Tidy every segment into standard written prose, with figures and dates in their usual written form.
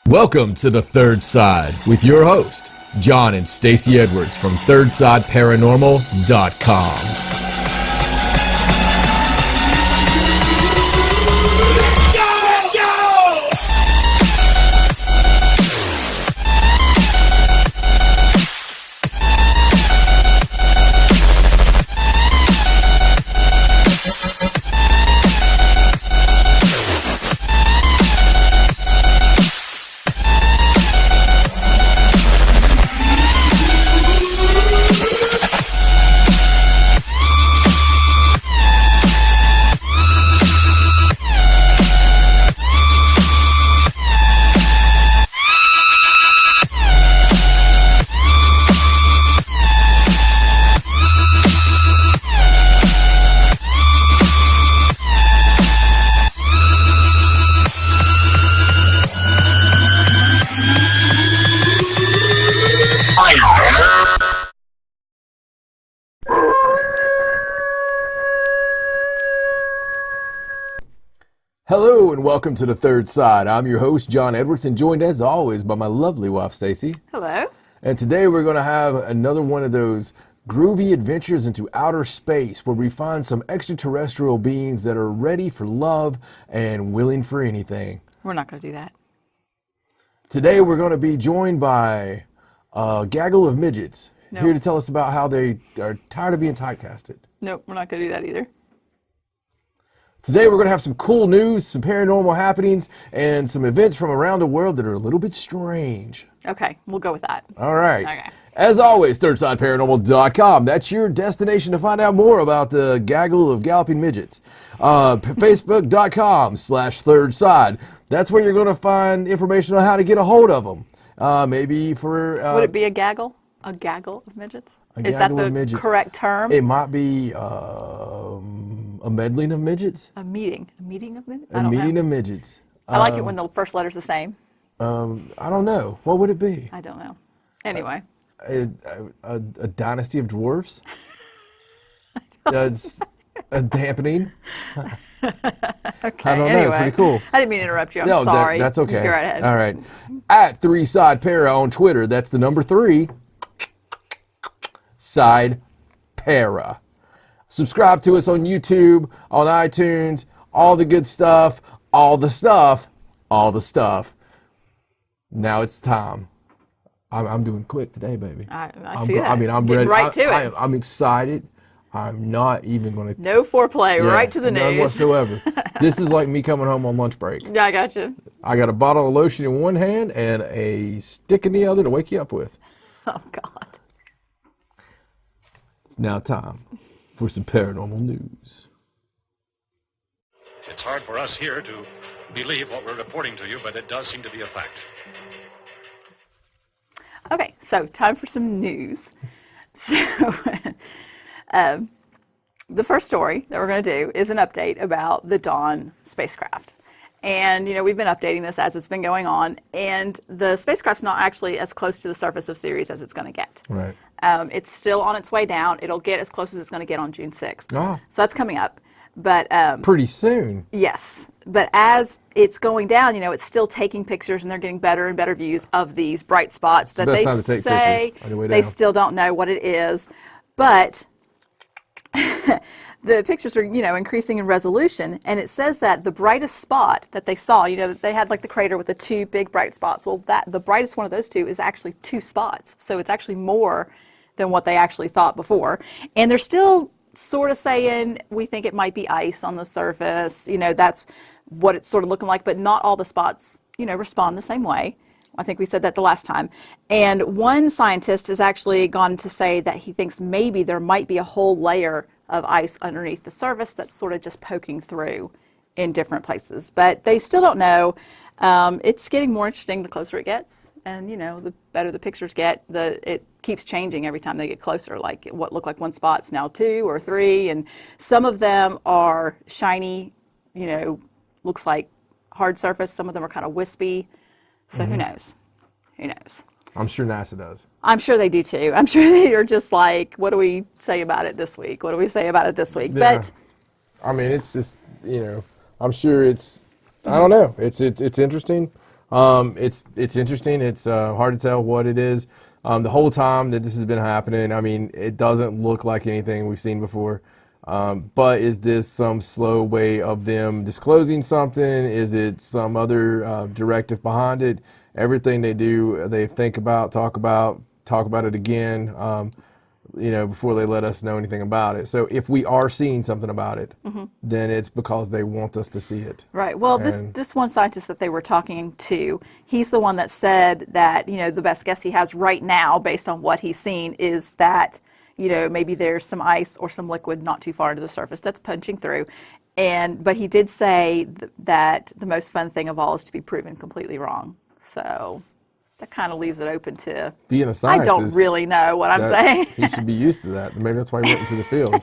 Welcome to The Third Side with your host, John and Stacey Edwards from thirdsideparanormal.com. Hello and welcome to The Third Side. I'm your host, John Edwards, and joined as always by my lovely wife, Stacey. Hello. And today we're going to have another one of those groovy adventures into outer space where we find some extraterrestrial beings that are ready for love and willing for anything. We're not going to do that. Today we're going to be joined by a gaggle of midgets here to tell us about how they are tired of being typecasted. Nope, we're not going to do that either. Today we're going to have some cool news, some paranormal happenings, and some events from around the world that are a little bit strange. Okay, we'll go with that. All right. Okay. As always, thirdsideparanormal.com. That's your destination to find out more about the gaggle of galloping midgets. Facebook.com/thirdside. That's where you're going to find information on how to get a hold of them. Maybe for... Would it be a gaggle? A gaggle of midgets? Is that the correct term? It might be... a meddling of midgets? A meeting of midgets? A meeting of midgets. I like it when the first letter's the same. I don't know. What would it be? I don't know. Anyway. A dynasty of dwarves? That's a dampening? Okay, I don't know. It's pretty cool. I didn't mean to interrupt you. I'm sorry. That's okay. Go right ahead. All right. At 3SidePara on Twitter. That's the number 3. Side Para. Subscribe to us on YouTube, on iTunes, all the good stuff, all the stuff, all the stuff. Now it's time. I'm doing quick today, baby. I see that. I mean, I'm getting ready. Right to it. I'm excited. I'm not even going to... No foreplay, right to the news. None whatsoever. This is like me coming home on lunch break. Yeah, I got you. I got a bottle of lotion in one hand and a stick in the other to wake you up with. Oh, God. It's now time for some paranormal news. It's hard for us here to believe what we're reporting to you, but it does seem to be a fact. Okay, so time for some news. So the first story that we're going to do is an update about the Dawn Spacecraft. And, we've been updating this as it's been going on, and the spacecraft's not actually as close to the surface of Ceres as it's going to get. Right. It's still on its way down. It'll get as close as it's going to get on June 6th. Oh. So that's coming up. But pretty soon. Yes. But as it's going down, it's still taking pictures, and they're getting better and better views of these bright spots that they say they still don't know what it is. But the pictures are, increasing in resolution, and it says that the brightest spot that they saw, they had like the crater with the 2 big bright spots. Well, the brightest one of those 2 is actually 2 spots. So it's actually more than what they actually thought before. And they're still sort of saying, we think it might be ice on the surface. That's what it's sort of looking like, but not all the spots, respond the same way. I think we said that the last time. And one scientist has actually gone to say that he thinks maybe there might be a whole layer of ice underneath the surface that's sort of just poking through in different places. But they still don't know. It's getting more interesting the closer it gets. And, the better the pictures get, it keeps changing every time they get closer. Like what looked like 1 spot's now 2 or 3. And some of them are shiny, looks like hard surface. Some of them are kind of wispy. So who knows? Who knows? I'm sure NASA does. I'm sure they do too. I'm sure they are just like, what do we say about it this week? What do we say about it this week? Yeah. But I mean, it's just, I'm sure it's, I don't know. It's interesting. It's interesting. It's hard to tell what it is. The whole time that this has been happening, I mean, it doesn't look like anything we've seen before. But is this some slow way of them disclosing something? Is it some other directive behind it? Everything they do, they think about, talk about it again, before they let us know anything about it. So if we are seeing something about it, then it's because they want us to see it. Right. Well, this one scientist that they were talking to, he's the one that said that, the best guess he has right now, based on what he's seen, is that, maybe there's some ice or some liquid not too far into the surface that's punching through. But he did say that the most fun thing of all is to be proven completely wrong. So that kind of leaves it open to being a scientist. I don't really know what I'm saying. He should be used to that. Maybe that's why he went into the field.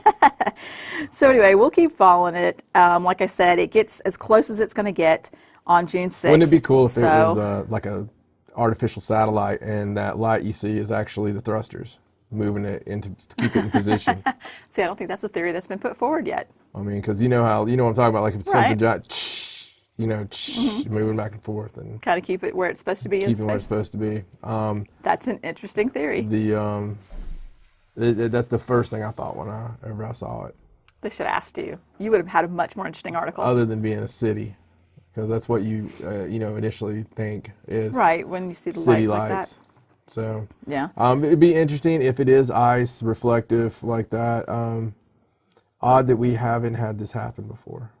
So anyway, we'll keep following it. Like I said, it gets as close as it's going to get on June 6th. Wouldn't it be cool if it was like a artificial satellite and that light you see is actually the thrusters moving it to keep it in position? See, I don't think that's a theory that's been put forward yet. I mean, because what I'm talking about, like if it's something giant, moving back and forth and kind of keep it where it's supposed to be. Keep it where it's supposed to be. That's an interesting theory. That's the first thing I thought whenever I saw it. They should have asked you. You would have had a much more interesting article. Other than being a city, because that's what you initially think is right when you see the city lights like that. So yeah, it'd be interesting if it is ice reflective like that. Odd that we haven't had this happen before.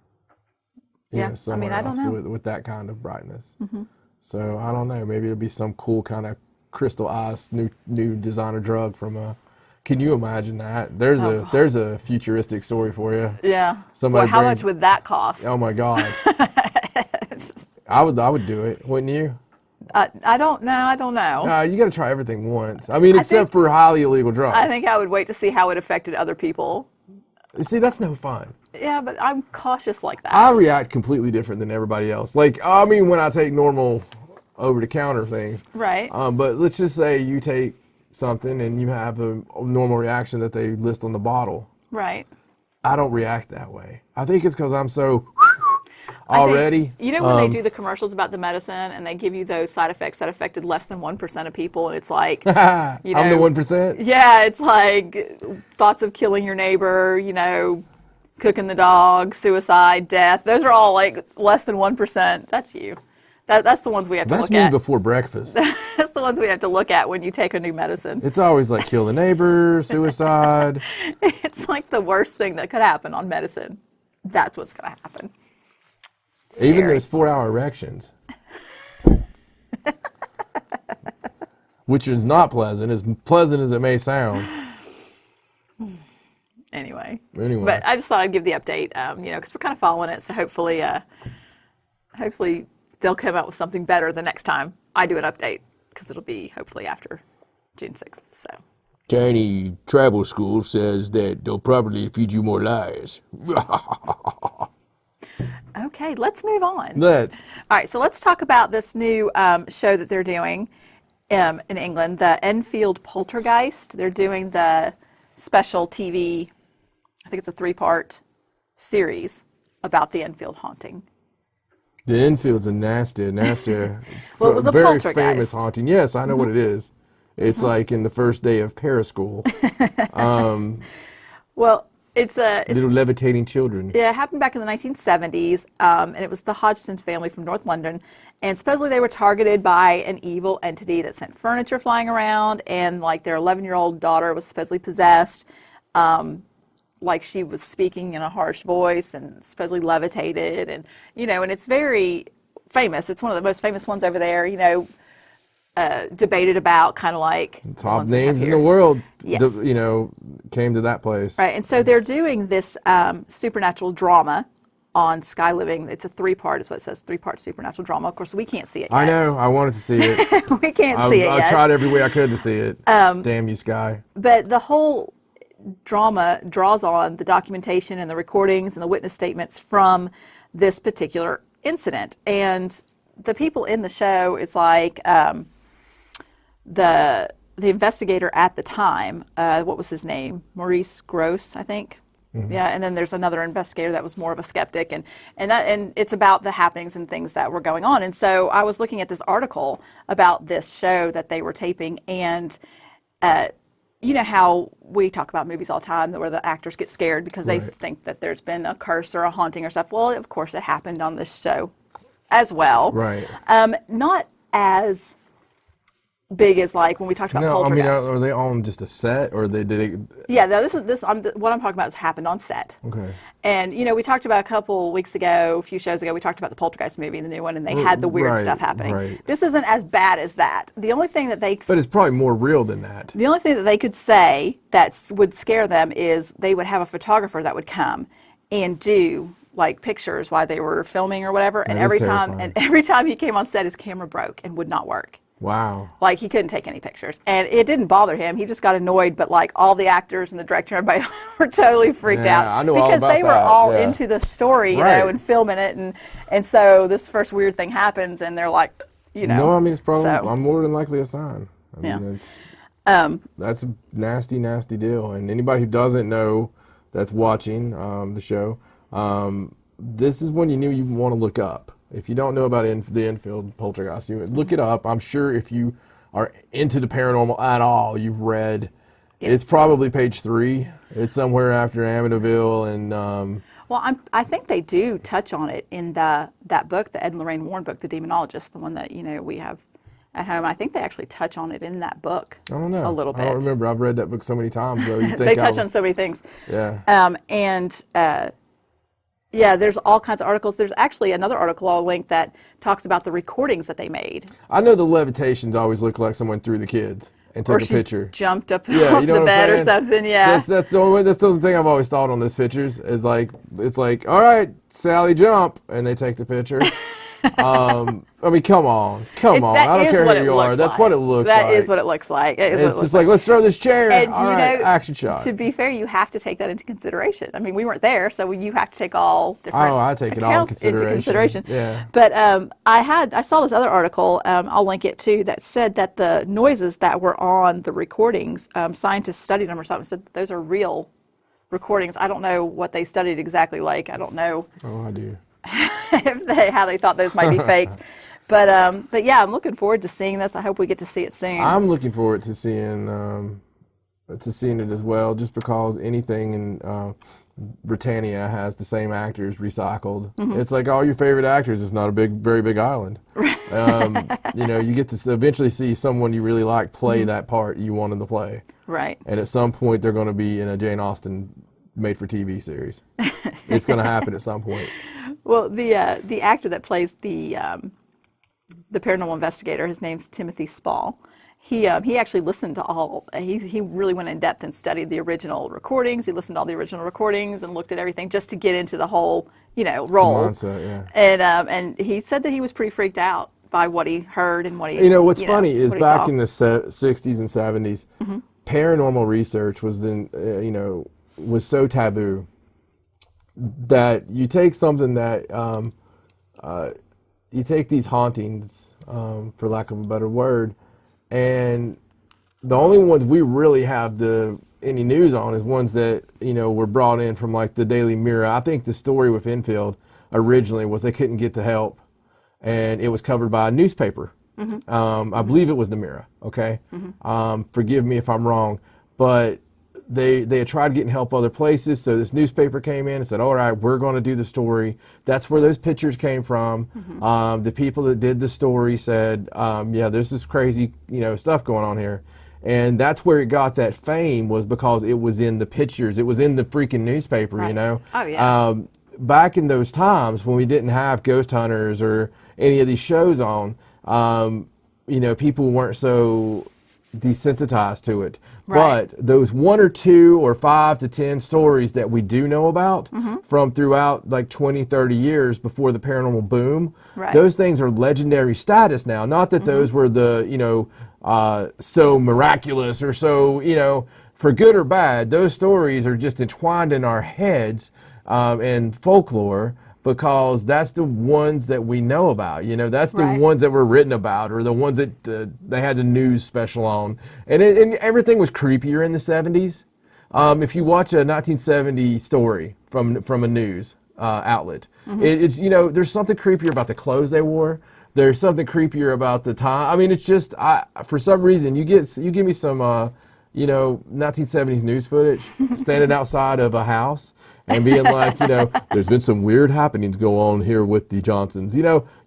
Yeah, I mean, I don't know. With that kind of brightness. So I don't know. Maybe it'll be some cool kind of crystal ice, new designer drug from Can you imagine that? There's a futuristic story for you. Yeah. Well, how much would that cost? Oh my God. I would do it, wouldn't you? I don't know. You got to try everything once. I mean, except for highly illegal drugs. I think I would wait to see how it affected other people. See, that's no fun. Yeah, but I'm cautious like that. I react completely different than everybody else. Like, I mean, when I take normal over-the-counter things. Right. But let's just say you take something and you have a normal reaction that they list on the bottle. Right. I don't react that way. I think it's because I'm so already. When they do the commercials about the medicine and they give you those side effects that affected less than 1% of people, and it's like, I'm the 1%? Yeah, it's like thoughts of killing your neighbor, cooking the dog, suicide, death. Those are all like less than 1%. That's you. That's the ones we have to look at. That's me before breakfast. That's the ones we have to look at when you take a new medicine. It's always like kill the neighbor, suicide. It's like the worst thing that could happen on medicine. That's what's going to happen. Scary. Even those 4-hour erections. Which is not pleasant as it may sound. Anyway. But I just thought I'd give the update, because we're kind of following it. So hopefully they'll come out with something better the next time I do an update, because it'll be hopefully after June 6th. So. Tiny travel school says that they'll probably feed you more lies. Okay, let's move on. All Let's. right, so let's talk about this new show that they're doing in England, the Enfield Poltergeist. They're doing the special TV, I think it's a 3-part series about the Enfield haunting. The Enfield's a nasty, well, it was a very poltergeist. famous haunting. Yes, I know what it is. It's like in the first day of paraschool. Well, it's little levitating children. Yeah, it happened back in the 1970s, and it was the Hodgson's family from North London. And supposedly they were targeted by an evil entity that sent furniture flying around, and like their 11-year-old daughter was supposedly possessed. Like she was speaking in a harsh voice and supposedly levitated, and and it's very famous. It's one of the most famous ones over there. Debated about, kind of like top names in the world. Yes. Came to that place. Right, and so they're doing this supernatural drama on Sky Living. It's a 3-part, is what it says, 3-part supernatural drama. Of course, we can't see it yet. I know. I wanted to see it. We can't see it yet. I tried every way I could to see it. Damn you, Sky. But the whole drama draws on the documentation and the recordings and the witness statements from this particular incident. And the people in the show, it's like the investigator at the time, what was his name? Maurice Gross, I think. Yeah, and then there's another investigator that was more of a skeptic, and it's about the happenings and things that were going on. And so I was looking at this article about this show that they were taping, and you know how we talk about movies all the time where the actors get scared because they think that there's been a curse or a haunting or stuff. Well, of course, it happened on this show as well. Right. Not as big as like when we talked about Poltergeist. I mean, are they on just a set, or did it? Yeah, no, what I'm talking about has happened on set. Okay. And you know, we talked about a few shows ago, we talked about the Poltergeist movie, the new one, and they had the weird stuff happening. Right. This isn't as bad as that. The only thing that but it's probably more real than that. The only thing that they could say that would scare them is they would have a photographer that would come and do like pictures while they were filming or whatever. And every time he came on set, his camera broke and would not work. Wow. Like, he couldn't take any pictures. And it didn't bother him. He just got annoyed, but, like, all the actors and the director and everybody were totally freaked out. I know because all about they were all that. into the story, you know, and filming it. And so this first weird thing happens, and they're like, you know. No, I mean, it's probably more than likely a sign. I mean, that's a nasty, nasty deal. And anybody who doesn't know that's watching the show, this is when you knew you want to look up. If you don't know about the Enfield Poltergeist, you look it up. I'm sure if you are into the paranormal at all, you've read. Yes. It's probably page 3. It's somewhere after Amityville and. Well, I think they do touch on it in that book, the Ed and Lorraine Warren book, The Demonologist, the one that we have at home. I think they actually touch on it in that book. I don't know. A little bit. I don't remember. I've read that book so many times. Though. They touch on so many things. Yeah. Yeah, there's all kinds of articles. There's actually another article I'll link that talks about the recordings that they made. I know the levitations always look like someone threw the kids and took a picture. Jumped up off the bed or something. Yeah, that's the only thing I've always thought on those pictures is like it's like, all right, Sally, jump, and they take the picture. I mean, come on. I don't care who you are. That's what it looks like. That is what it looks like. It's just like, let's throw this chair. And all right, action shot. To be fair, you have to take that into consideration. I mean, we weren't there, so you have to take all different I take it all into consideration. Yeah. But I saw this other article, I'll link it too, that said that the noises that were on the recordings, scientists studied them or something, said that those are real recordings. I don't know what they studied exactly like. I don't know. Oh, I do. How they thought those might be fakes. But yeah, I'm looking forward to seeing this. I hope we get to see it soon. I'm looking forward to seeing it as well, just because anything in Britannia has the same actors recycled. Mm-hmm. It's like all your favorite actors. It's not a very big island. You get to eventually see someone you really like play that part you want them to play. Right. And at some point, they're going to be in a Jane Austen made-for-TV series. It's going to happen at some point. Well, the actor that plays the paranormal investigator, his name's Timothy Spall. He actually listened to all. He really went in depth and studied the original recordings. He listened to all the original recordings and looked at everything just to get into the whole role. Mindset, yeah. And he said that he was pretty freaked out by what he heard and what he. What's funny is back in the 60s and 70s, mm-hmm. paranormal research was was so taboo that you take something that you take these hauntings, for lack of a better word, and the only ones we really have any news on is ones that were brought in from like the Daily Mirror. I think the story with Enfield originally was they couldn't get the help, and it was covered by a newspaper. Mm-hmm. I believe it was the Mirror. Okay, mm-hmm. Forgive me if I'm wrong, but they had tried getting help other places, so this newspaper came in and said, all right, we're going to do the story. That's where those pictures came from. Mm-hmm. The people that did the story said, there's this crazy stuff going on here. And that's where it got that fame, was because it was in the pictures. It was in the freaking newspaper, right. Oh, yeah. Back in those times when we didn't have Ghost Hunters or any of these shows on, people weren't so desensitized to it. Right. But those 1 or 2 or 5 to 10 stories that we do know about mm-hmm. from throughout like 20, 30 years before the paranormal boom, right. those things are legendary status now. Not that mm-hmm. those were the, so miraculous or so, for good or bad, those stories are just entwined in our heads and folklore, because that's the ones that we know about. That's the right. ones that were written about, or the ones that they had the news special on. And everything was creepier in the 70s. If you watch a 1970 story from a news outlet, it's there's something creepier about the clothes they wore. There's something creepier about the time. I mean, it's just for some reason you give me some 1970s news footage standing outside of a house and being like, there's been some weird happenings go on here with the Johnsons.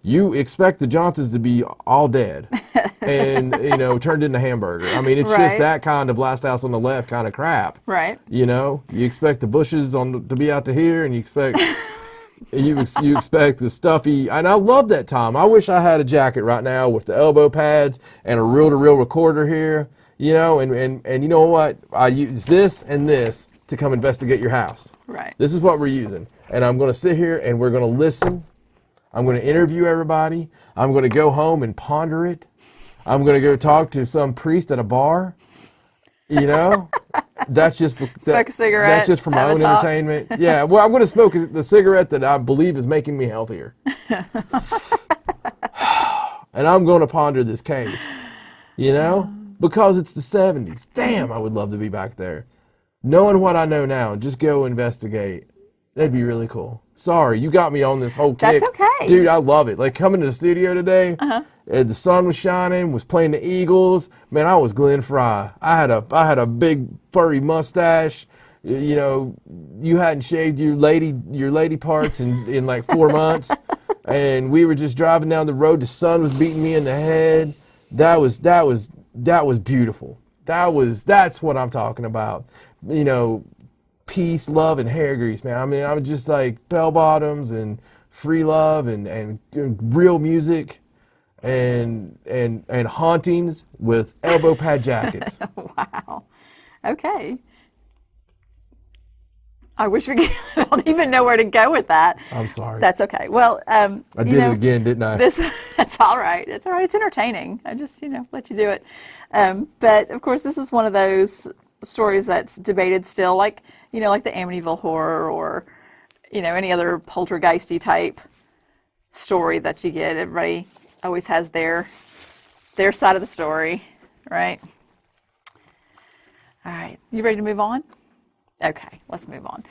You expect the Johnsons to be all dead and, turned into hamburger. I mean, it's just that kind of Last House on the Left kind of crap. Right. You expect the bushes to be out to here, and you expect you expect the stuffy. And I love that time. I wish I had a jacket right now with the elbow pads and a reel-to-reel recorder here. And you know what? I use this and this to come investigate your house. Right. This is what we're using. And I'm going to sit here and we're going to listen. I'm going to interview everybody. I'm going to go home and ponder it. I'm going to go talk to some priest at a bar. That's just smoke a cigarette. That's just for my own entertainment. Yeah. Well, I'm going to smoke the cigarette that I believe is making me healthier. And I'm going to ponder this case. Because it's the 70s. Damn, I would love to be back there. Knowing what I know now, just go investigate. That'd be really cool. Sorry, you got me on this whole kick. That's okay. Dude, I love it. Like coming to the studio today, the sun was shining, was playing the Eagles. Man, I was Glenn Fry. I had a big furry mustache. You hadn't shaved your lady parts in like 4 months. And we were just driving down the road. The sun was beating me in the head. That was beautiful. That's what I'm talking about. Peace, love, and hair grease, man. I mean, I was just like bell bottoms and free love and real music and hauntings with elbow pad jackets. Wow. Okay. I wish we could. I don't even know where to go with that. I'm sorry. That's okay. Well, I did it again, didn't I? That's all right. It's all right. It's entertaining. I just, let you do it. But of course, this is one of those stories that's debated still, like the Amityville Horror or, any other poltergeisty type story that you get. Everybody always has their side of the story, right? All right. You ready to move on? Okay, let's move on.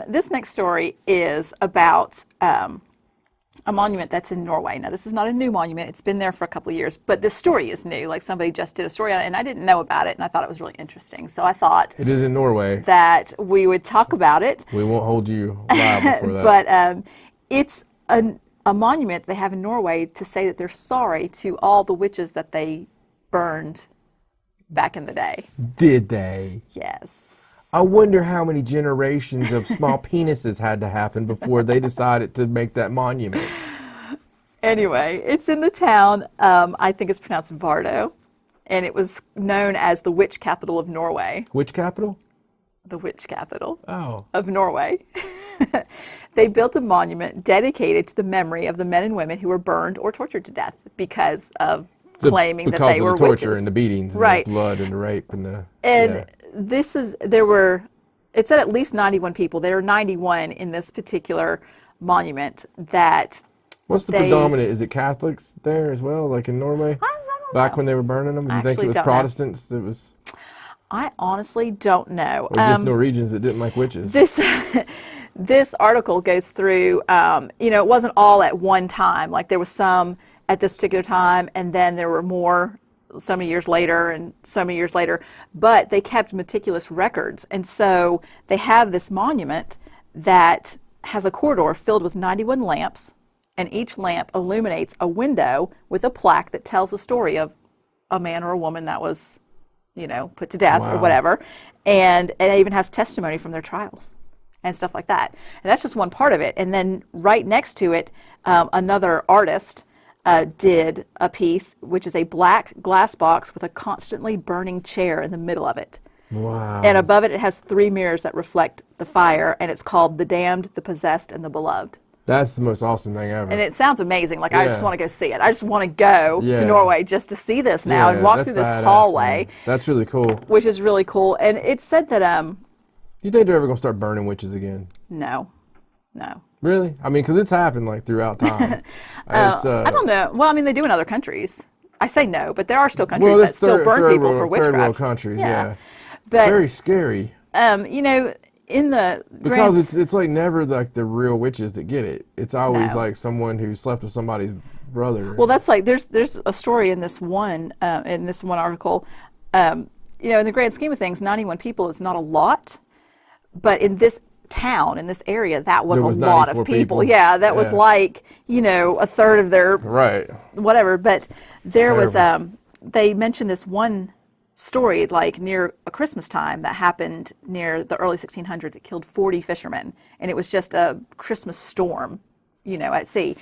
This next story is about a monument that's in Norway. Now, this is not a new monument. It's been there for a couple of years, but this story is new. Like somebody just did a story on it, and I didn't know about it, and I thought it was really interesting. So I thought it is in Norway that we would talk about it. We won't hold you liable for that. But it's a monument they have in Norway to say that they're sorry to all the witches that they burned back in the day. Did they? Yes. I wonder how many generations of small penises had to happen before they decided to make that monument. Anyway, it's in the town, I think it's pronounced Vardo, and it was known as the witch capital of Norway. Which capital? The witch capital of Norway. They built a monument dedicated to the memory of the men and women who were burned or tortured to death because of claiming that they were witches. Because of the torture and the beatings and the blood and the rape and the... It said at least 91 people. There are 91 in this particular monument that... What's the predominant? Is it Catholics there as well, like in Norway? I don't Back know. when they were burning them? Do you think it was Protestants that was... I honestly don't know. Or just Norwegians that didn't like witches? This article goes through, it wasn't all at one time. Like there was some at this particular time, and then there were more so many years later and so many years later. But they kept meticulous records. And so they have this monument that has a corridor filled with 91 lamps, and each lamp illuminates a window with a plaque that tells a story of a man or a woman that was, put to death or whatever. And it even has testimony from their trials and stuff like that. And that's just one part of it. And then right next to it, another artist did a piece, which is a black glass box with a constantly burning chair in the middle of it. Wow. And above it, it has 3 mirrors that reflect the fire, and it's called The Damned, The Possessed, and The Beloved. That's the most awesome thing ever. And it sounds amazing. Like, I just want to go see it. I just want to go to Norway just to see this now and walk through this hallway. Man. That's really cool. Which is really cool. And it said that... Do you think they're ever going to start burning witches again? No. Really? I mean, because it's happened, like, throughout time. I don't know. Well, I mean, they do in other countries. I say no, but there are still countries that still burn people for witchcraft. Third world countries, yeah. But it's very scary. You know, in the because it's like never like the real witches that get it. It's always No. like someone who slept with somebody's brother. Well, that's like there's a story in this one article. You know, in the grand scheme of things, 91 people is not a lot, but in this town, in this area, that was There a was lot of 94 people. people. Yeah, that was Yeah. like, you know, a third of their right. whatever. But there was terrible. they mentioned this one story like near a Christmas time that happened near the early 1600s. It killed 40 fishermen, and it was just a Christmas storm, you know, at sea.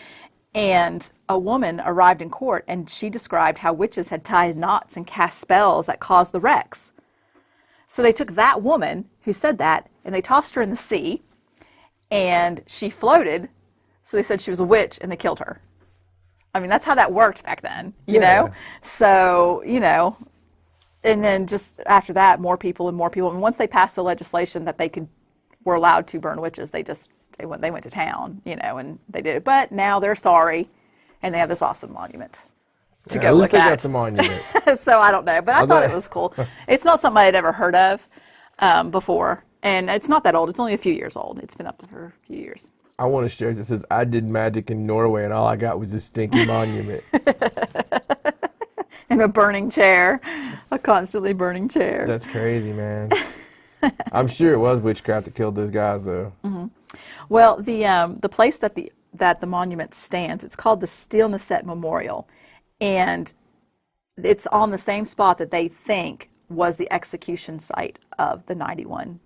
And a woman arrived in court, and she described how witches had tied knots and cast spells that caused the wrecks. So they took that woman who said that, and they tossed her in the sea, and she floated. So they said she was a witch, and they killed her. I mean, that's how that worked back then, you Yeah. know? So, you know, and then just after that, more people and more people. And once they passed the legislation that were allowed to burn witches, they went to town, you know, and they did it. But now they're sorry, and they have this awesome monument to Yeah, go at look least they at. got the monument. So I don't know, but I thought bet. it was cool. It's not something I had ever heard of before, and it's not that old. It's only a few years old. It's been up for a few years. I want a shirt that says, I did magic in Norway and all I got was this stinky monument. And a burning chair, a constantly burning chair. That's crazy, man. I'm sure it was witchcraft that killed those guys, though. Well, the place that the monument stands, it's called the Stilneset Memorial, and it's on the same spot that they think was the execution site of the 91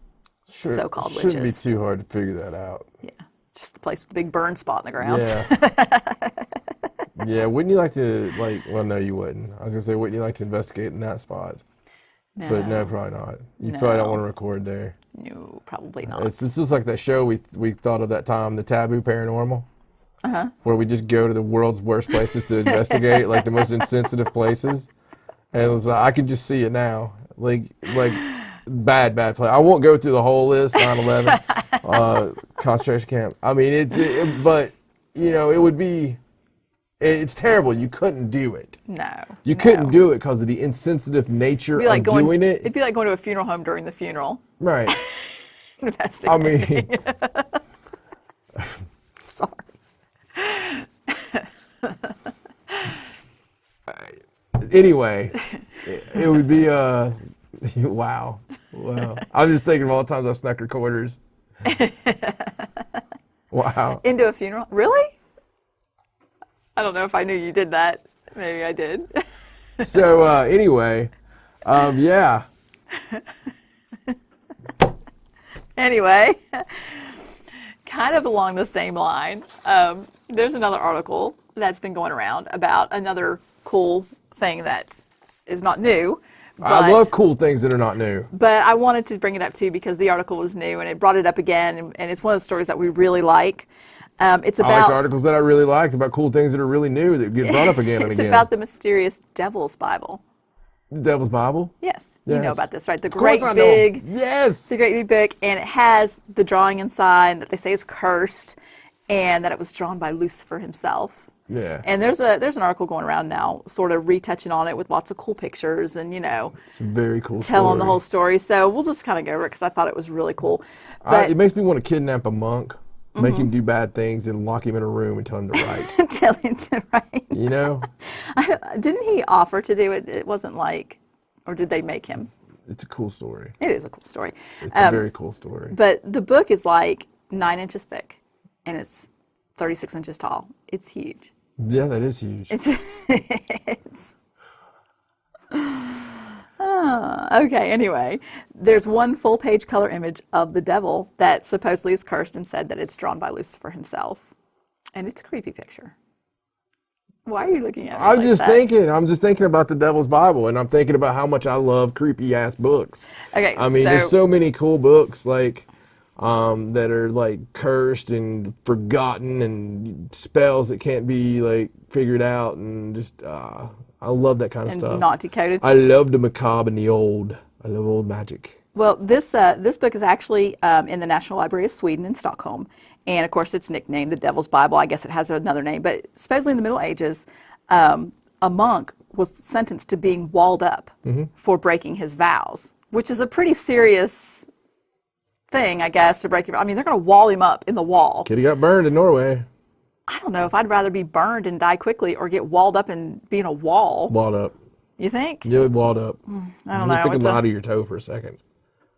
so-called witches. Shouldn't be too hard to figure that out. Yeah, it's just the place with the big burn spot in the ground. Yeah. Yeah, wouldn't you like to, well, no, you wouldn't. I was going to say, wouldn't you like to investigate in that spot? But no, probably not. You probably don't No. want to record there. No, probably not. It's just like that show we thought of that time, the Taboo Paranormal. Where we just go to the world's worst places to investigate, like the most insensitive places. And it was I can just see it now. Like bad place. I won't go through the whole list, 9/11, concentration camp. I mean, but, you know, it would be, it's terrible. You couldn't do it. No. You couldn't do it because of the insensitive nature of doing it. It'd be like going to a funeral home during the funeral. Right. I Investigating. mean, Sorry. anyway, it would be wow. I was just thinking of all the times I snuck recorders. Wow. Into a funeral? Really? I don't know if I knew you did that. Maybe I did. So anyway, yeah. Anyway, kind of along the same line, there's another article that's been going around about another cool thing that is not new. I love cool things that are not new. But I wanted to bring it up too because the article was new and it brought it up again, and it's one of the stories that we really like. It's I about like articles that I really liked about cool things that are really new that get brought up again and it's again. about the mysterious Devil's Bible. The Devil's Bible? Yes, you know Yes. about this, right? The Of course great I know. big, Yes. the great big book, and it has the drawing inside that they say is cursed, and that it was drawn by Lucifer himself. Yeah. And there's an article going around now, sort of retouching on it with lots of cool pictures and, you know, It's a very cool telling story. the whole story. So we'll just kind of go over it because I thought it was really cool. But It makes me want to kidnap a monk, make him do bad things, and lock him in a room and tell him to write. tell him to write. You know? Didn't he offer to do it? It wasn't like, or did they make him? It's a cool story. It is a cool story. It's a very cool story. But the book is like 9 inches thick, and it's 36 inches tall. It's huge. Yeah, that is huge. It's okay, anyway, there's one full-page color image of the devil that supposedly is cursed and said that it's drawn by Lucifer himself. And it's a creepy picture. Why are you looking at me I'm like just that? thinking. I'm just thinking about the Devil's Bible, and I'm thinking about how much I love creepy-ass books. Okay, I mean, there's so many cool books, like, that are, like, cursed and forgotten and spells that can't be, like, figured out, and just, I love that kind of and stuff. not decoded. I love the macabre and the old. I love old magic. Well, this book is actually in the National Library of Sweden in Stockholm. And, of course, it's nicknamed the Devil's Bible. I guess it has another name. But supposedly in the Middle Ages, a monk was sentenced to being walled up for breaking his vows, which is a pretty serious thing, I guess, to break your... I mean, they're going to wall him up in the wall. Kitty got burned in Norway. I don't know if I'd rather be burned and die quickly or get walled up and be in a wall. Walled up. You think? Yeah, walled up. I don't know. Think a lot of your toe for a second.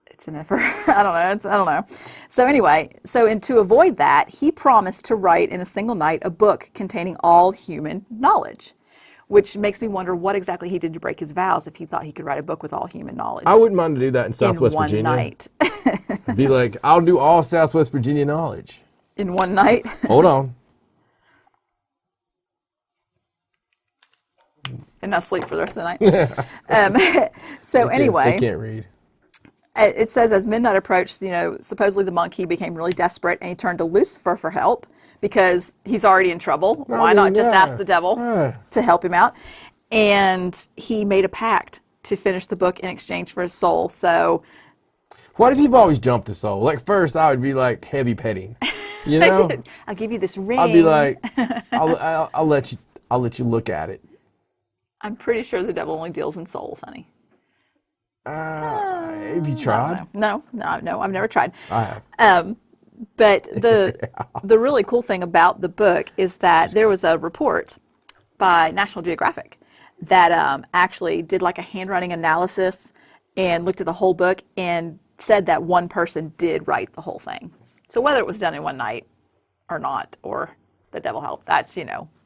It's an effort. I don't know. So anyway, and to avoid that, he promised to write in a single night a book containing all human knowledge, which makes me wonder what exactly he did to break his vows if he thought he could write a book with all human knowledge. I wouldn't mind to do that in Southwest Virginia. In one night. Be like, I'll do all Southwest Virginia knowledge. In one night? Hold on. And now sleep for the rest of the night. Anyway. They can't read. It says as midnight approached, supposedly the monk, he became really desperate and he turned to Lucifer for help because he's already in trouble. Why not just ask the devil to help him out? And he made a pact to finish the book in exchange for his soul. So, why do people always jump the soul? Like, first I would be like heavy petting, I'll give you this ring. I'll be like, I'll let you look at it. I'm pretty sure the devil only deals in souls, honey. Have you tried? No, I've never tried. I have. But the really cool thing about the book is that there was a report by National Geographic that actually did like a handwriting analysis and looked at the whole book and said that one person did write the whole thing. So whether it was done in one night or not, or the devil helped, that's,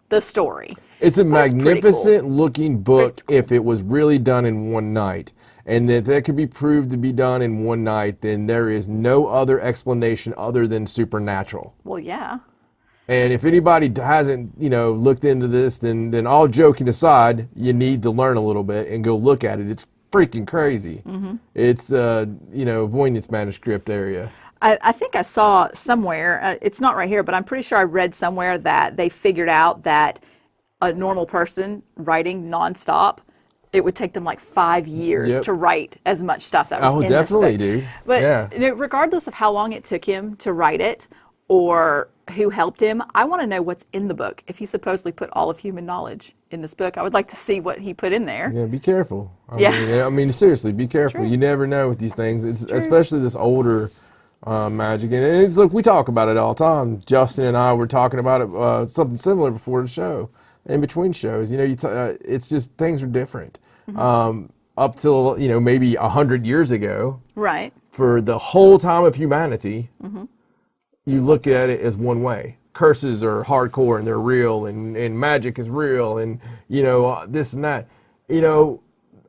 the story. It's a magnificent looking book if it was really done in one night. And if that could be proved to be done in one night, then there is no other explanation other than supernatural. Well, yeah. And if anybody hasn't, looked into this, then all joking aside, you need to learn a little bit and go look at it. It's freaking crazy. Mm-hmm. It's, Voynich manuscript area. I think I saw somewhere, it's not right here, but I'm pretty sure I read somewhere that they figured out that a normal person writing nonstop, it would take them like 5 years to write as much stuff that was in this book. Definitely do. But regardless of how long it took him to write it or who helped him, I want to know what's in the book. If he supposedly put all of human knowledge in this book, I would like to see what he put in there. Yeah, be careful. I mean, seriously, be careful. True. You never know with these things. It's especially this older magic. And it's look, we talk about it all the time. Justin and I were talking about it, something similar before the show, in between shows. It's just things are different. Mm-hmm. Up till maybe 100 years ago, right? For the whole time of humanity, you look at it as one way. Curses are hardcore and they're real, and magic is real, and this and that.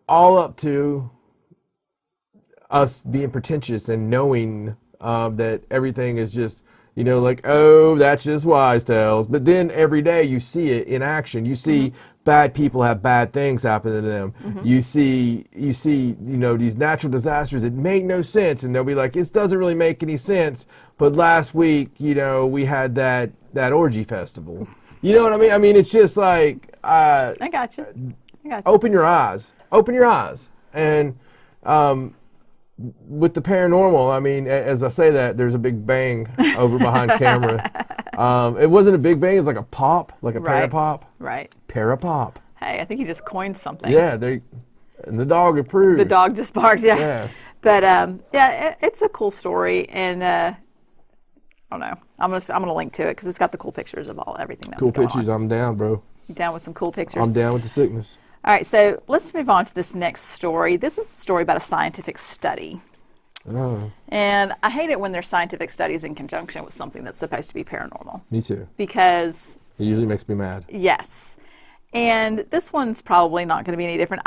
All up to us being pretentious and knowing that everything is just that's just wise tales. But then every day you see it in action. You see bad people have bad things happen to them. Mm-hmm. You see these natural disasters that make no sense, and they'll be like, it doesn't really make any sense. But last week, we had that orgy festival. You know what I mean? I mean, it's just like I got you. Open your eyes. And with the paranormal, I mean, as I say that, there's a big bang over behind camera. It wasn't a big bang, it was like a pop, like a parapop. Right. Parapop. Hey, I think he just coined something. Yeah, and the dog approves. The dog just barks, yeah. But, it's a cool story, and I don't know. I'm gonna link to it, because it's got the cool pictures of everything that's going on. Cool pictures, I'm down, bro. You down with some cool pictures? I'm down with the sickness. All right, so let's move on to this next story. This is a story about a scientific study. Oh. And I hate it when there's scientific studies in conjunction with something that's supposed to be paranormal. Me too. Because it usually makes me mad. Yes. And this one's probably not going to be any different.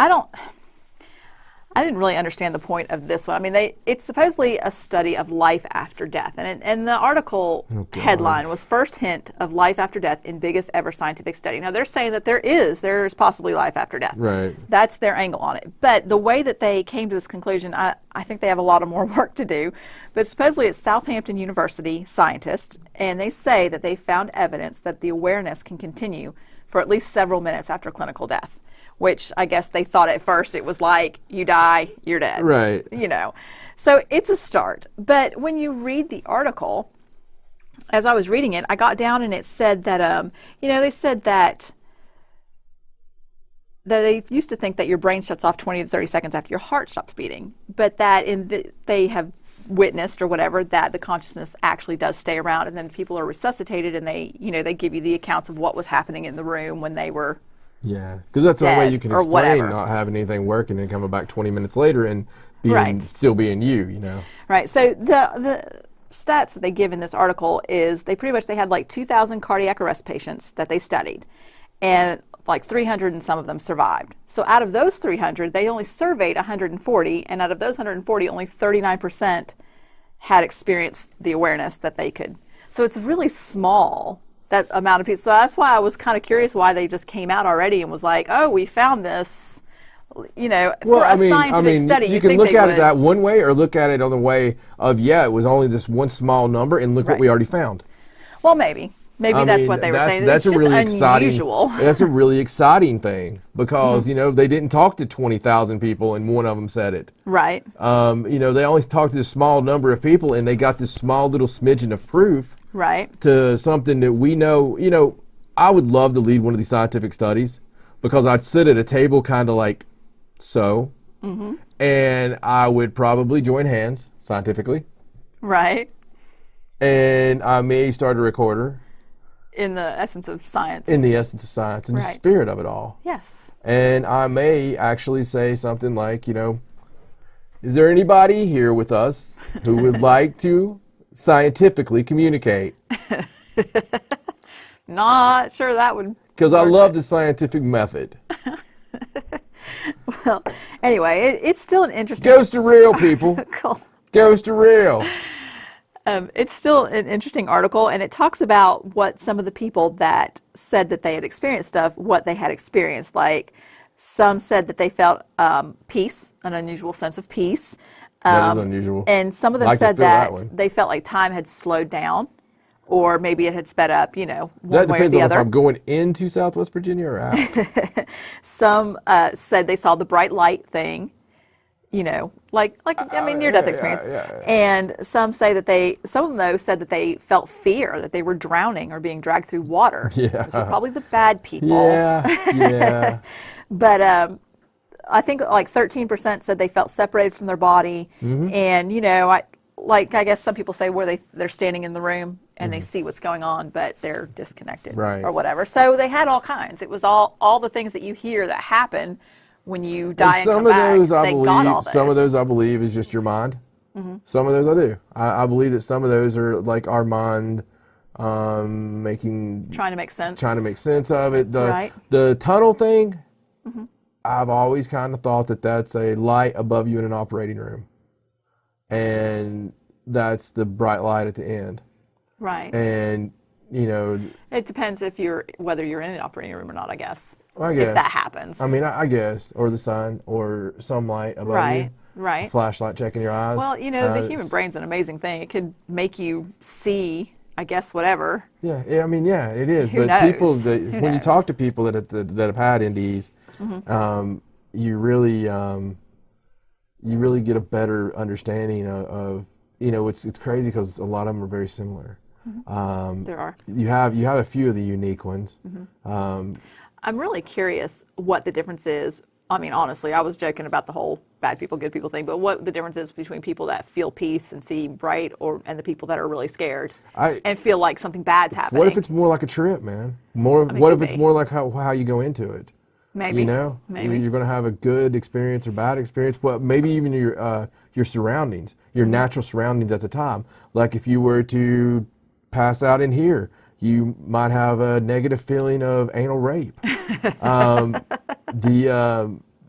I didn't really understand the point of this one. I mean, it's supposedly a study of life after death. And the article headline was First Hint of Life After Death in Biggest Ever Scientific Study. Now, they're saying that there's possibly life after death. Right. That's their angle on it. But the way that they came to this conclusion, I think they have a lot of more work to do. But supposedly it's Southampton University scientists, and they say that they found evidence that the awareness can continue for at least several minutes after clinical death. Which I guess they thought at first it was like, you die, you're dead. Right. So it's a start. But when you read the article, as I was reading it, I got down and it said that, they said that they used to think that your brain shuts off 20 to 30 seconds after your heart stops beating. But that they have witnessed or whatever, that the consciousness actually does stay around, and then people are resuscitated, and they, you know, they give you the accounts of what was happening in the room when they were because that's the only way you can explain whatever. not having anything working and coming back 20 minutes later and being still being you know. Right. So the stats that they give in this article is they had like 2,000 cardiac arrest patients that they studied, and like 300 and some of them survived. So out of those 300, they only surveyed 140, and out of those 140, only 39% had experienced the awareness that they could. So it's really small, that amount of people. So that's why I was kind of curious why they just came out already and was like, oh, we found this, you know, for a scientific study. You can look at it that one way, or look at it on the way of, it was only this one small number, and look what we already found. Well, maybe that's what they were saying. That's it's a really unusual. That's a really exciting thing, because you know, they didn't talk to 20,000 people and one of them said it. Right. You know, they only talked to a small number of people, and they got this small little smidgen of proof. Right. To something that we know. You know, I would love to lead one of these scientific studies, because I'd sit at a table kind of like so, and I would probably join hands scientifically. Right. And I may start a recorder. In the essence of science. In the essence of science and the spirit of it all. Yes. And I may actually say something like, you know, is there anybody here with us who would like to scientifically communicate? Not sure that would. Because I love the scientific method. Well, anyway, it's still an interesting. Goes to real, people. Cool. Goes to real. It's still an interesting article, and it talks about what some of the people that said that they had experienced stuff, what they had experienced. Like, some said that they felt peace, an unusual sense of peace. That is unusual. And some of them said that they felt like time had slowed down, or maybe it had sped up, you know, one way or the other. That depends on if I'm going into Southwest Virginia or out. Some said they saw the bright light thing. You know, like I mean, near-death experience. And some say that some of them though said that they felt fear, that they were drowning or being dragged through water. Yeah. Those were probably the bad people. Yeah. But I think like 13% said they felt separated from their body, and you know, I guess some people say where they're standing in the room and they see what's going on, but they're disconnected or whatever. So they had all kinds. It was all the things that you hear that happen when you die and come back. Some of those I believe is just your mind. Some of those I do. I believe that some of those are like our mind trying to make sense of it. The tunnel thing, I've always kind of thought that that's a light above you in an operating room, and that's the bright light at the end. Right. And you know, it depends whether you're in an operating room or not, I guess. I guess. If that happens. I mean, I guess, or the sun, or some light above you. Right. A flashlight checking your eyes. Well, you know, the human brain's an amazing thing. It could make you see, I guess, whatever. Yeah. I mean, yeah, it is. Who but knows? People when you talk to people that have had NDs, you really get a better understanding of you know, it's crazy because a lot of them are very similar. There are. You have a few of the unique ones. I'm really curious what the difference is. I mean, honestly, I was joking about the whole bad people, good people thing, but what the difference is between people that feel peace and see bright and the people that are really scared and feel like something bad's happening. What if it's more like a trip, man? What if it's more like how you go into it? Maybe. You know? Maybe. You're going to have a good experience or bad experience, but maybe even your surroundings, your natural surroundings at the time. Like if you were to pass out in here, you might have a negative feeling of anal rape.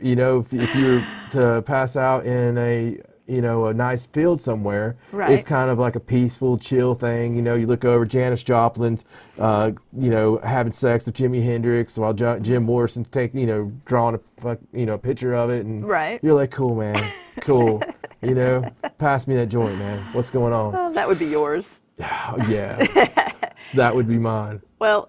You know, if you were to pass out in a nice field somewhere, it's kind of like a peaceful, chill thing. You know, you look over Janis Joplin's, having sex with Jimi Hendrix while Jim Morrison's drawing a picture of it, and you're like, cool, man, cool. You know, pass me that joint, man. What's going on? Oh, that would be yours. Yeah, that would be mine. Well,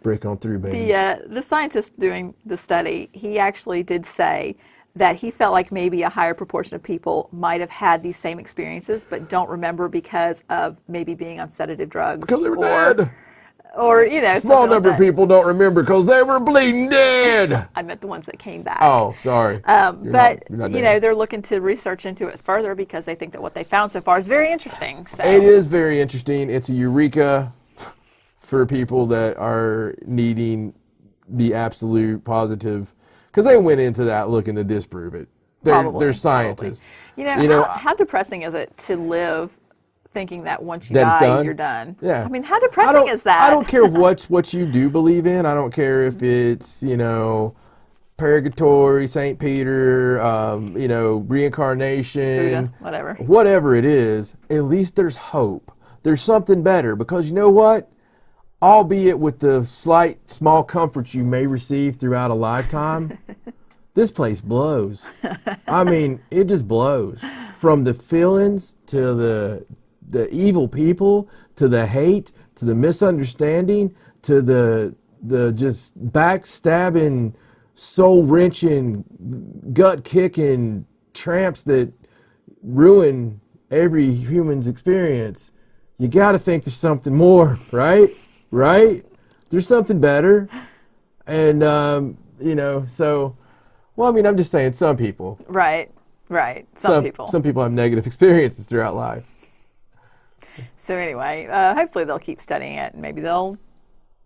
break on through, baby. The scientist doing the study, he actually did say that he felt like maybe a higher proportion of people might have had these same experiences, but don't remember because of maybe being on sedative drugs, because they were dead. Or, you know, Small something number like of people don't remember because they were bleeding dead. I meant the ones that came back. Oh, sorry. But, you're not you dead. know, they're looking to research into it further because they think that what they found so far is very interesting. So. It is very interesting. It's a eureka for people that are needing the absolute positive, because they went into that looking to disprove it. They're scientists. Probably. You know, how depressing is it to live thinking that once you die, you're done? Yeah. I mean, how depressing is that? I don't care what you do believe in. I don't care if it's, you know, purgatory, St. Peter, you know, reincarnation. Buddha, whatever. Whatever it is, at least there's hope. There's something better, because you know what? Albeit with the small comforts you may receive throughout a lifetime, this place blows. I mean, it just blows. From the feelings to the evil people, to the hate, to the misunderstanding, to the just backstabbing, soul-wrenching, gut-kicking tramps that ruin every human's experience. You got to think there's something more, right? Right? There's something better. And, you know, so, well, I mean, I'm just saying some people. Right. Some people. Some people have negative experiences throughout life. So anyway, hopefully they'll keep studying it and maybe they'll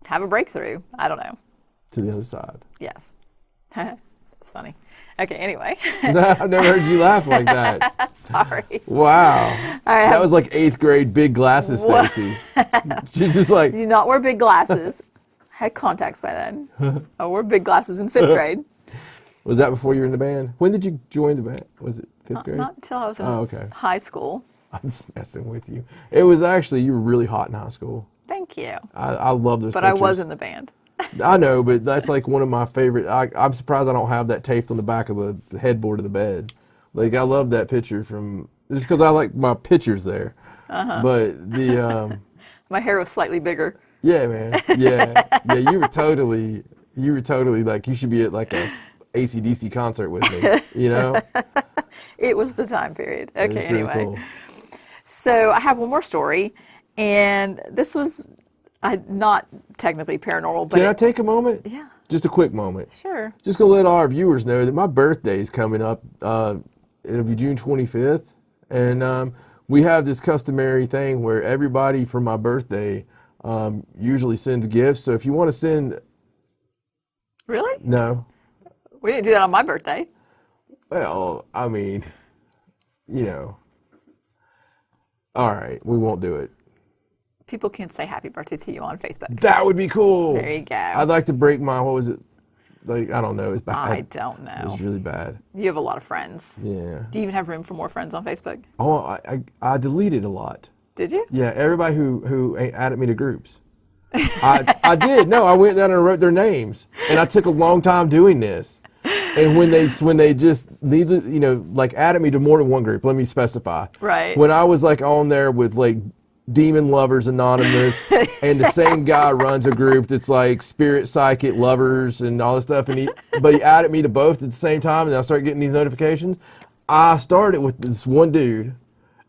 have a breakthrough. I don't know. To the other side. Yes. That's funny. Okay, anyway. I've never heard you laugh like that. Sorry. Wow. That was like 8th grade big glasses, Stacey. She's just like. You did not wear big glasses. I had contacts by then. I wore big glasses in 5th grade. Was that before you were in the band? When did you join the band? Was it 5th grade? Not until I was in high school. I'm just messing with you. It was actually, you were really hot in high school. Thank you. I love those But pictures. I was in the band. I know, but that's like one of my favorite. I'm surprised I don't have that taped on the back of the headboard of the bed. Like, I love that picture from, just because I like my pictures there. But the my hair was slightly bigger. Yeah, man. Yeah, you were totally like, you should be at like a AC/DC concert with me. You know. It was the time period. Okay, anyway. Cool. So I have one more story, and this was not technically paranormal, but Can I take a moment? Yeah. Just a quick moment. Sure. Just gonna let all our viewers know that my birthday is coming up. It'll be June 25th, and we have this customary thing where everybody for my birthday usually sends gifts. So if you want to send, Really? no, We didn't do that on my birthday. well, I mean, you know, all right, we won't do it. People can say happy birthday to you on Facebook. That would be cool. There you go. I'd like to break my, what was it? Like, I don't know. It's bad. I don't know. It's really bad. You have a lot of friends. Yeah. Do you even have room for more friends on Facebook? Oh, I deleted a lot. Did you? Yeah, everybody who added me to groups. I did. No, I went down and wrote their names, and I took a long time doing this. And when they just needed, you know, like added me to more than one group, let me specify. Right. When I was like on there with like Demon Lovers Anonymous, and the same guy runs a group that's like Spirit Psychic Lovers and all this stuff, and but he added me to both at the same time, and I started getting these notifications. I started with this one dude,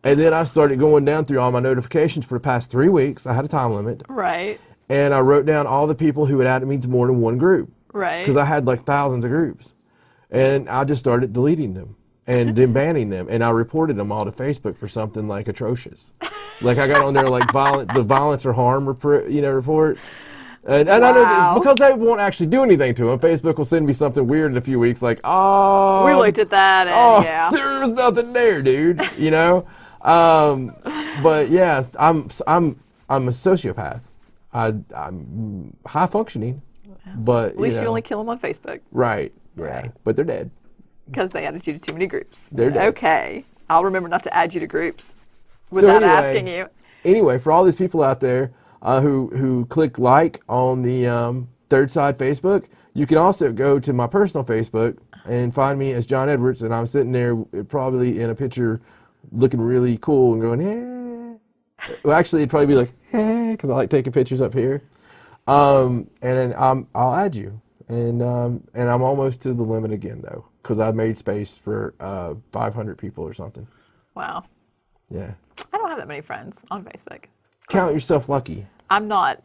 and then I started going down through all my notifications for the past 3 weeks. I had a time limit. Right. And I wrote down all the people who had added me to more than one group. Right. Because I had like thousands of groups. And I just started deleting them and then banning them. And I reported them all to Facebook for something like atrocious. Like I got on there like the violence or harm report. And I know that because they won't actually do anything to them, Facebook will send me something weird in a few weeks like, we looked at that and yeah. There was nothing there, dude. You know? But yeah, I'm a sociopath. I'm high functioning, but at least you only kill them on Facebook. Right. Yeah. Right. But they're dead. Because they added you to too many groups. They're dead. Okay. I'll remember not to add you to groups without asking you. Anyway, for all these people out there who click like on the Third Side Facebook, you can also go to my personal Facebook and find me as John Edwards, and I'm sitting there probably in a picture looking really cool and going, hey. Well, actually, it'd probably be like, hey, because I like taking pictures up here. And then I'll add you. And I'm almost to the limit again, though, because I made space for 500 people or something. Wow. Yeah. I don't have that many friends on Facebook. Count yourself lucky. I'm not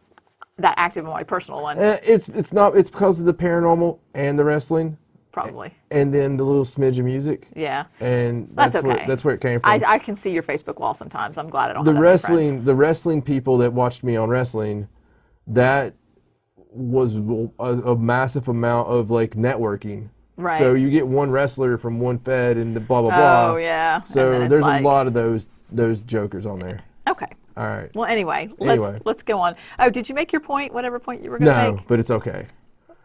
that active on my personal one. It's not. It's because of the paranormal and the wrestling. Probably. And then the little smidge of music. Yeah. And that's okay. That's where it came from. I can see your Facebook wall sometimes. I'm glad I don't the have that wrestling. many friends. The wrestling people that watched me on wrestling, that was a massive amount of like networking. Right. So you get one wrestler from one fed and the blah blah blah. Oh yeah. So there's a lot of those jokers on there. Okay. All right. Well, anyway, let's go on. Oh, did you make your point? Whatever point you were going to make? No, but it's okay.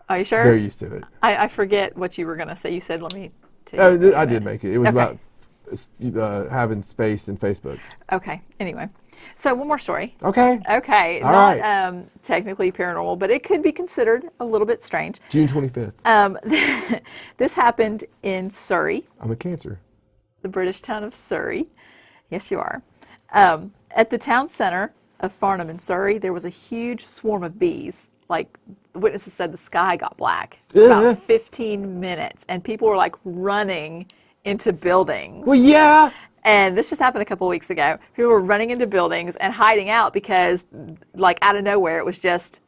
Are you sure? Very used to it. I forget what you were going to say. You said, let me take I did make it. It was about having space in Facebook. Okay. Anyway. So one more story. Okay. Okay. All Not right. technically paranormal, but it could be considered a little bit strange. June 25th. This happened in Surrey. I'm a Cancer. The British town of Surrey. Yes, you are. At the town center of Farnham in Surrey, there was a huge swarm of bees. Like, the witnesses said the sky got black for about 15 minutes, and people were like running into buildings. Well, yeah. And this just happened a couple weeks ago. People were running into buildings and hiding out because, like, out of nowhere, it was just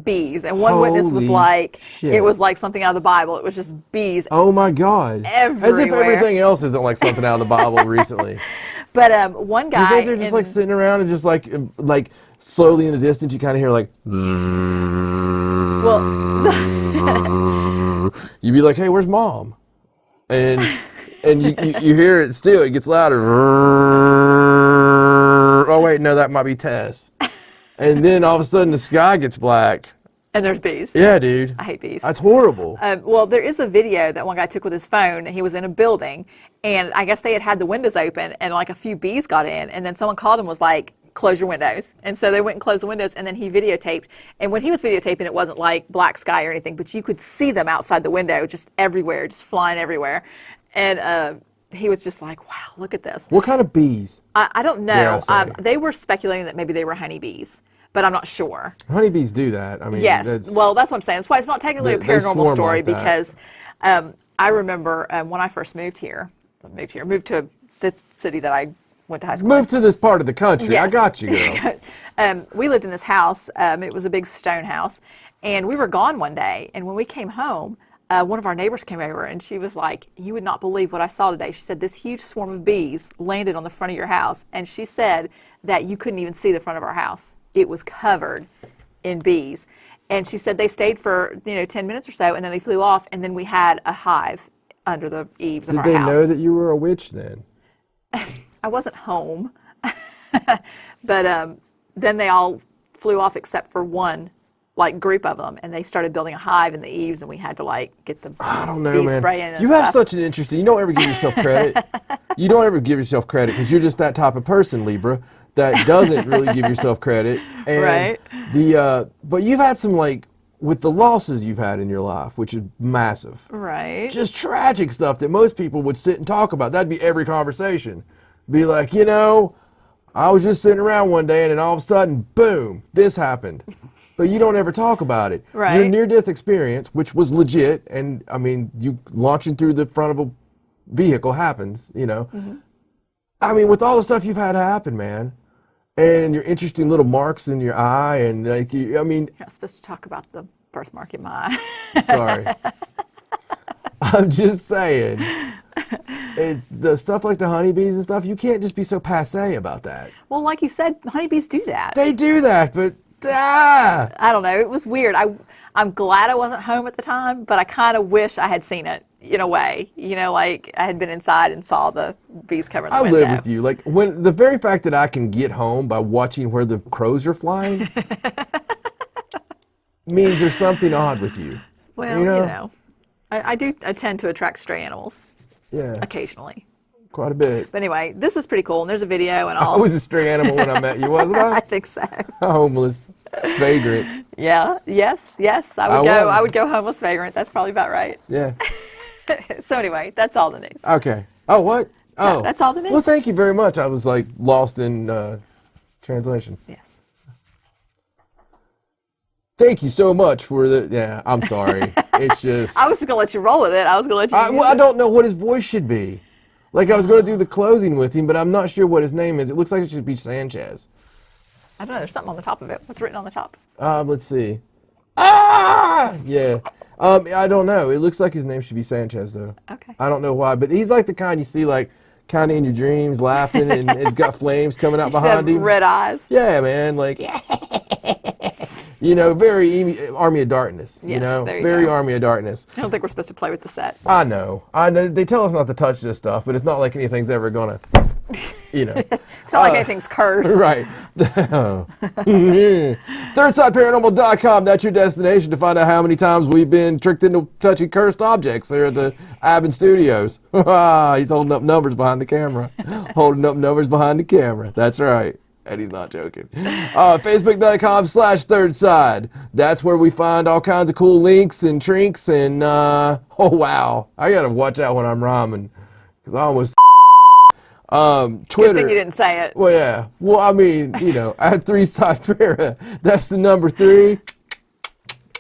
bees. And one witness was like, shit. it was like something out of the Bible. It was just bees. Oh my God. Everywhere. As if everything else isn't like something out of the Bible recently. But one guy. You think they're just like sitting around and just like slowly in the distance you kind of hear like. Well, you'd be like, hey, where's Mom? And you hear it still. It gets louder. Oh wait, no, that might be Tess. And then all of a sudden the sky gets black. and there's bees. Yeah, dude. I hate bees. That's horrible. Well, there is a video that one guy took with his phone. He was in a building, and I guess they had the windows open, and like a few bees got in, and then someone called him was like, close your windows. And so they went and closed the windows, and then he videotaped. And when he was videotaping, it wasn't like black sky or anything, but you could see them outside the window just everywhere, just flying everywhere. And he was just like, wow, look at this. What kind of bees? I don't know. Dare I say? They were speculating that maybe they were honeybees, but I'm not sure. Honeybees do that. I mean, Yes. Well, that's what I'm saying. That's why it's not technically a They paranormal swarm story, like that. because I remember when I first moved to the city that I went to high school. Move to this part of the country. Yes. I got you, girl. We lived in this house. It was a big stone house, and we were gone one day. And when we came home, one of our neighbors came over, and she was like, "You would not believe what I saw today." She said, "This huge swarm of bees landed on the front of your house," and she said that you couldn't even see the front of our house. It was covered in bees. And she said they stayed for 10 minutes or so, and then they flew off, and then we had a hive under the eaves of our house. Did they know that you were a witch then? I wasn't home. But then they all flew off except for one group of them, and they started building a hive in the eaves, and we had to get the I don't know, bee man. spray in and You have stuff. such an interesting. You don't ever give yourself credit. You don't ever give yourself credit because you're just that type of person, Libra, that doesn't really give yourself credit. And Right. But you've had some with the losses you've had in your life, which is massive. Right. Just tragic stuff that most people would sit and talk about. That'd be every conversation. Be like, I was just sitting around one day and then all of a sudden, boom, this happened. But you don't ever talk about it. Right. Your near-death experience, which was legit, and I mean, you launching through the front of a vehicle happens, Mm-hmm. I mean, with all the stuff you've had happen, man, and your interesting little marks in your eye, and You're not supposed to talk about the birthmark in my eye. sorry. I'm just saying. It's the stuff like the honeybees and stuff, you can't just be so passé about that. Well, like you said, honeybees do that. They do that, but I don't know. It was weird. I'm glad I wasn't home at the time, but I kind of wish I had seen it in a way. I had been inside and saw the bees covering the window. I live with you. When the very fact that I can get home by watching where the crows are flying means there's something odd with you. Well, I do tend to attract stray animals. Yeah. Occasionally. Quite a bit. But anyway, this is pretty cool, and there's a video and all. I was a stray animal when I met you, wasn't I? I think so. A homeless vagrant. Yeah. Yes. I would go homeless vagrant. That's probably about right. Yeah. So anyway, that's all the news. Okay. Oh, what? Oh. Yeah, that's all the news. Well, thank you very much. I was lost in translation. Yes. Thank you so much for the. Yeah, I'm sorry. It's just. I was just gonna let you roll with it. I was gonna let you. use I it. don't know what his voice should be. I was going to do the closing with him, but I'm not sure what his name is. It looks like it should be Sanchez. I don't know. There's something on the top of it. What's written on the top? Let's see. Ah! Yeah. I don't know. It looks like his name should be Sanchez, though. Okay. I don't know why, but he's like the kind you see, like, kind of in your dreams, laughing, and it's got flames coming out behind him. Red eyes. Yeah, man. Like, you know, very Army of Darkness. Yes, you know, there you very go. Army of Darkness. I don't think we're supposed to play with the set. I know. They tell us not to touch this stuff, but it's not like anything's ever gonna, you know. It's not like anything's cursed. Right. ThirdSideParanormal.com. That's your destination to find out how many times we've been tricked into touching cursed objects there at the Abbott Studios. He's holding up numbers behind the camera. Holding up numbers behind the camera. That's right. And he's not joking. Facebook.com/ThirdSide. That's where we find all kinds of cool links and trinks and, oh wow. I gotta watch out when I'm rhyming. Because I almost Twitter. Good thing you didn't say it. Well, yeah. Well, I mean, you know, at 3SidePara, that's the number 3.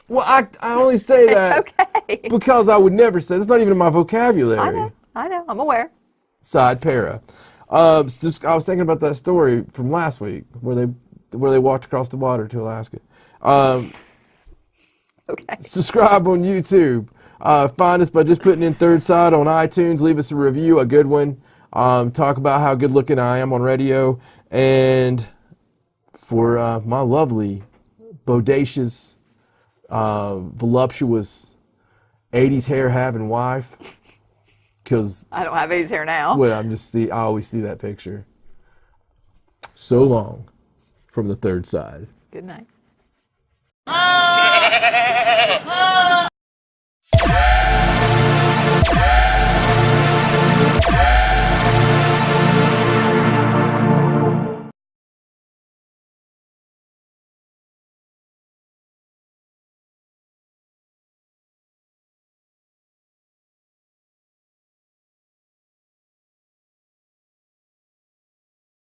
Well, I only say that It's okay. because I would never say. That's not even in my vocabulary. I know. I'm aware. Side para. I was thinking about that story from last week where they walked across the water to Alaska. Okay. Subscribe on YouTube. Find us by just putting in Third Side on iTunes. Leave us a review, a good one. Talk about how good looking I am on radio. And for my lovely, bodacious, voluptuous 80s hair having wife. Because I don't have 80s hair now. well, I always see that picture. So long from the Third Side. Good night.